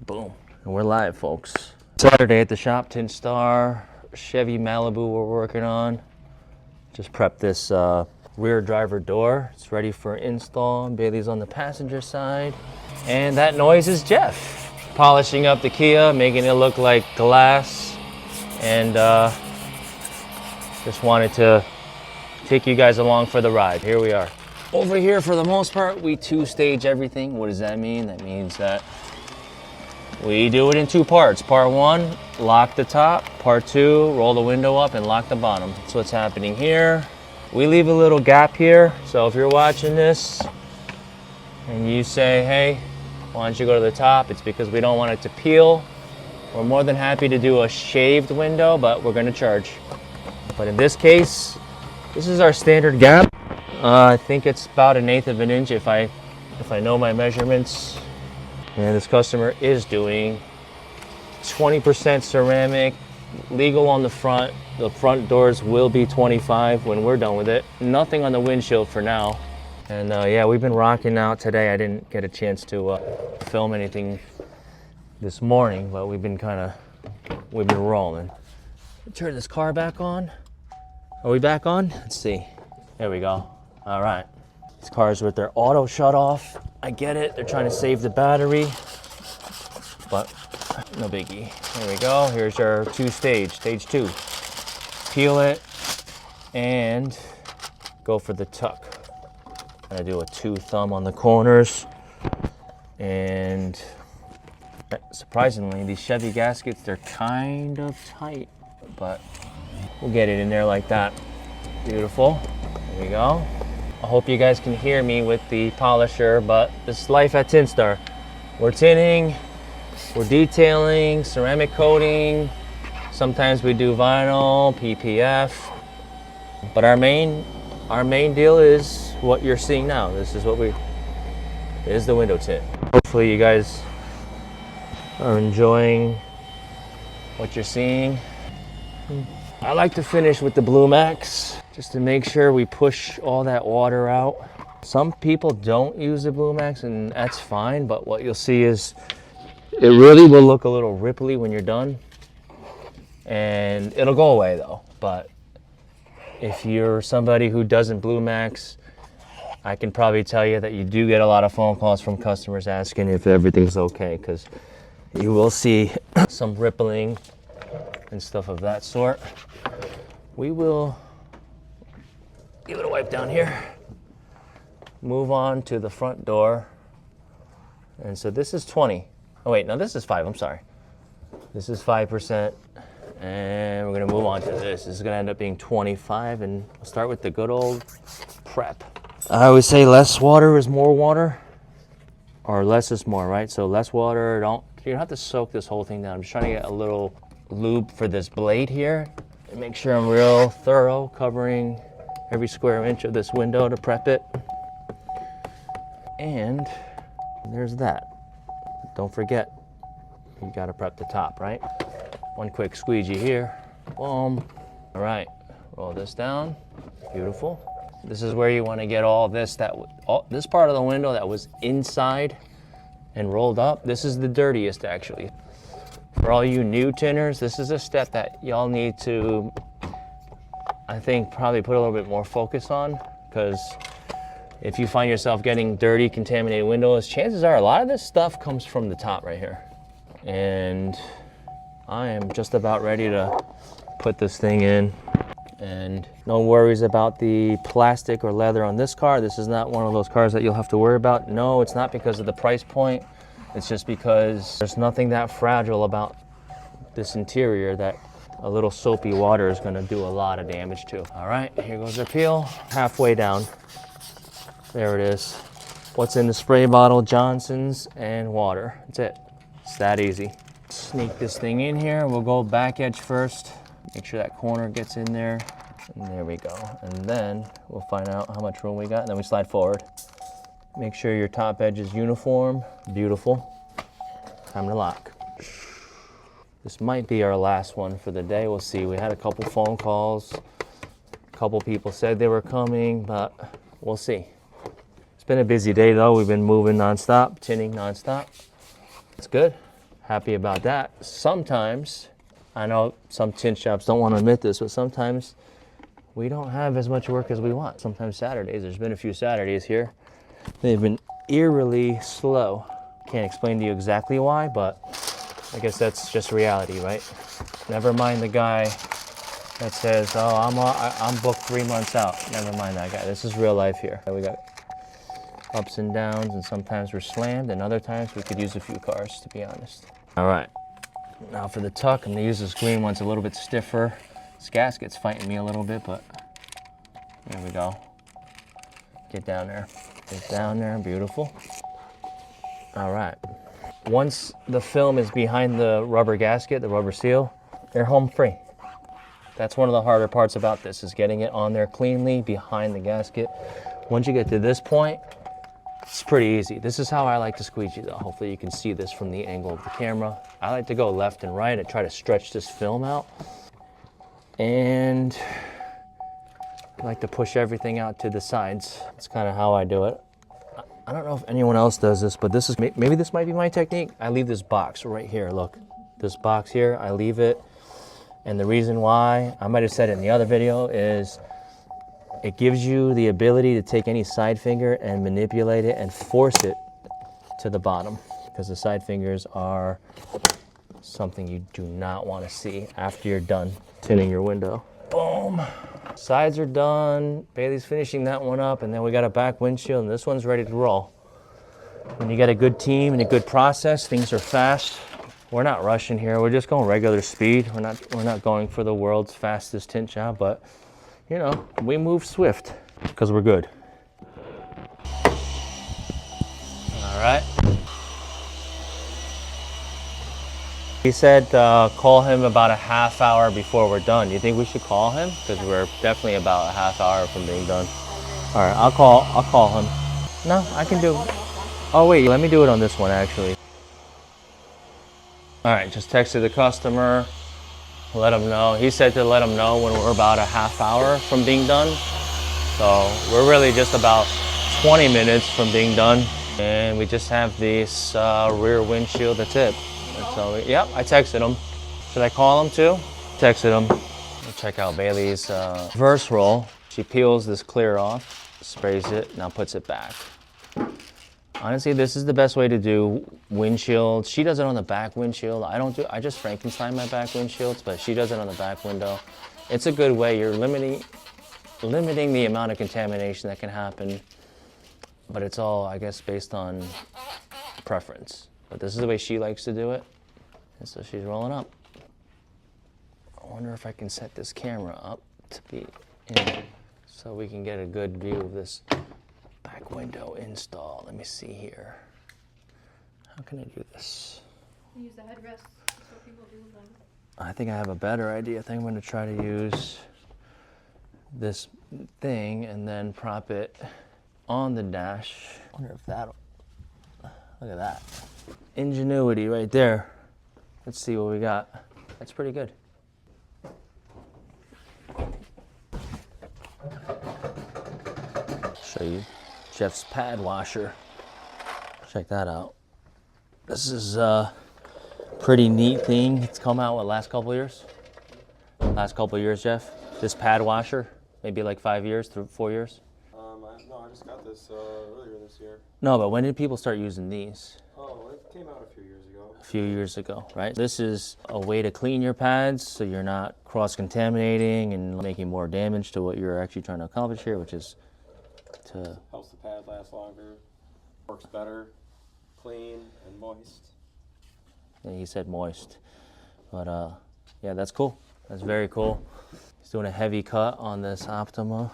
Boom. And we're live, folks. Saturday at the shop, Tint Star, Chevy Malibu we're working on. Just prepped this rear driver door. It's ready for install. Bailey's on the passenger side. And that noise is Jeff. Polishing up the Kia, making it look like glass. And just wanted to take you guys along for the ride. Here we are. Over here, for the most part, we two-stage everything. What does that mean? That means that we do it in two parts. Part one, lock the top. Part two, roll the window up and lock the bottom. That's what's happening here. We leave a little gap here. So if you're watching this and you say, hey, why don't you go to the top? It's because we don't want it to peel. We're more than happy to do a shaved window, but we're gonna charge. But in this case, this is our standard gap. I think it's about 1/8 of an inch if I know my measurements. And this customer is doing 20% ceramic, legal on the front. The front doors will be 25 when we're done with it. Nothing on the windshield for now. And yeah, we've been rocking out today. I didn't get a chance to film anything this morning, but we've been rolling. Turn this car back on. Are we back on? Let's see. There we go. All right. These cars with their auto shut off. I get it. They're trying to save the battery, but no biggie. There we go. Here's our stage two. Peel it and go for the tuck. I do a 2 thumb on the corners, and surprisingly, these Chevy gaskets, they're kind of tight, but we'll get it in there like that. Beautiful. There we go. I hope you guys can hear me with the polisher, but this is life at Tint Star. We're tinting, we're detailing, ceramic coating. Sometimes we do vinyl, PPF. But our main deal is what you're seeing now. This is is the window tint. Hopefully you guys are enjoying what you're seeing. I like to finish with the Blue Max, just to make sure we push all that water out. Some people don't use the Blue Max, and that's fine, but what you'll see is it really will look a little ripply when you're done, and it'll go away though. But if you're somebody who doesn't Blue Max, I can probably tell you that you do get a lot of phone calls from customers asking if everything's okay, because you will see some rippling and stuff of that sort. We will give it a wipe down here. Move on to the front door. And so this is 20. Oh wait, no, this is 5, I'm sorry. This is 5%. And we're gonna move on to this. This is gonna end up being 25, and we'll start with the good old prep. I always say less water is more water, or less is more, right? So less water, you don't have to soak this whole thing down. I'm just trying to get a little lube for this blade here and make sure I'm real thorough, covering every square inch of this window to prep it. And there's that. Don't forget, you gotta prep the top, right? One quick squeegee here, boom. All right, roll this down, beautiful. This is where you wanna get all this part of the window that was inside and rolled up. This is the dirtiest actually. For all you new tinners, this is a step that y'all need to, I think, probably put a little bit more focus on, because if you find yourself getting dirty, contaminated windows, chances are a lot of this stuff comes from the top right here. And I am just about ready to put this thing in. And no worries about the plastic or leather on this car. This is not one of those cars that you'll have to worry about. No, it's not because of the price point. It's just because there's nothing that fragile about this interior that a little soapy water is gonna do a lot of damage to. All right, here goes our peel. Halfway down. There it is. What's in the spray bottle? Johnson's and water. That's it. It's that easy. Sneak this thing in here. We'll go back edge first. Make sure that corner gets in there. And there we go. And then we'll find out how much room we got. And then we slide forward. Make sure your top edge is uniform. Beautiful. Time to lock. This might be our last one for the day. We'll see. We had a couple phone calls. A couple people said they were coming, but we'll see. It's been a busy day though. We've been moving nonstop, tinning nonstop. It's good. happy about that. Sometimes, I know some tint shops don't want to admit this, but sometimes we don't have as much work as we want. Sometimes Saturdays, there's been a few Saturdays here, they've been eerily slow. Can't explain to you exactly why, but I guess that's just reality, right? Never mind the guy that says, oh, I'm booked 3 months out. Never mind that guy. This is real life here. We got ups and downs, and sometimes we're slammed, and other times we could use a few cars, to be honest. All right, now for the tuck, I'm gonna use this green one. It's a little bit stiffer. This gasket's fighting me a little bit, but there we go. Get down there. Get down there, beautiful. All right. Once the film is behind the rubber gasket, the rubber seal, they're home free. That's one of the harder parts about this, is getting it on there cleanly behind the gasket. Once you get to this point, it's pretty easy. This is how I like to squeegee though. Hopefully you can see this from the angle of the camera. I like to go left and right and try to stretch this film out. And I like to push everything out to the sides. That's kind of how I do it. I don't know if anyone else does this, but this is, maybe this might be my technique. I leave this box right here, look. This box here, I leave it. And the reason why, I might have said it in the other video, is it gives you the ability to take any side finger and manipulate it and force it to the bottom. Because the side fingers are something you do not want to see after you're done tinting your window. Boom. Sides are done. Bailey's finishing that one up, and then we got a back windshield, and this one's ready to roll. When you got a good team and a good process, things are fast. We're not rushing here. We're just going regular speed. We're not going for the world's fastest tint job, but you know, we move swift because we're good. All right. He said call him about a half hour before we're done. Do you think we should call him? Because we're definitely about a half hour from being done. All right, I'll call him. No, I can do it. Oh wait, let me do it on this one actually. All right, just texted the customer, let him know. He said to let him know when we're about a half hour from being done. So we're really just about 20 minutes from being done. And we just have this rear windshield, that's it. So, yep, I texted him. Should I call him too? Texted him. We'll check out Bailey's reverse roll. She peels this clear off, sprays it, now puts it back. Honestly, this is the best way to do windshields. She does it on the back windshield. I just Frankenstein my back windshields, but she does it on the back window. It's a good way. You're limiting the amount of contamination that can happen, but it's all, I guess, based on preference. But this is the way she likes to do it, and so she's rolling up. I wonder if I can set this camera up to be in so we can get a good view of this back window install. Let me see here. How can I do this? Use the headrest. That's what people do with them. I think I have a better idea. I think I'm going to try to use this thing and then prop it on the dash. I wonder if that'll... Look at that. Ingenuity right there. Let's see what we got. That's pretty good. Show you Jeff's pad washer. Check that out. This is a pretty neat thing. It's come out, what, last couple years? Last couple years, Jeff? This pad washer? Maybe like 5 years, 4 years? No, I just got this earlier this year. No, but when did people start using these? Oh, it came out a few years ago. A few years ago, right? This is a way to clean your pads so you're not cross-contaminating and making more damage to what you're actually trying to accomplish here, which is to... Helps the pad last longer, works better, clean and moist. Yeah, he said moist. But yeah, that's cool. That's very cool. He's doing a heavy cut on this Optima.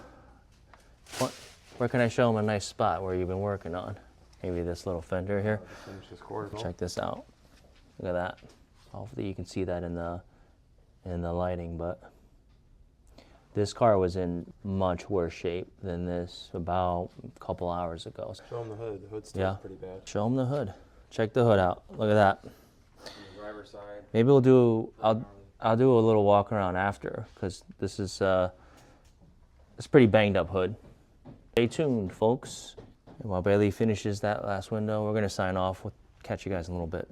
Where can I show him a nice spot where you've been working on? Maybe this little fender here. Finish this horizontal. Check this out. Look at that. Hopefully you can see that in the lighting, but this car was in much worse shape than this about a couple hours ago. Show him the hood. The hood's still pretty bad. Show him the hood. Check the hood out. Look at that. On the driver's side. Maybe we'll do. I'll do a little walk around after, because this is it's a pretty banged up hood. Stay tuned, folks. And while Bailey finishes that last window, we're gonna sign off. We'll catch you guys in a little bit.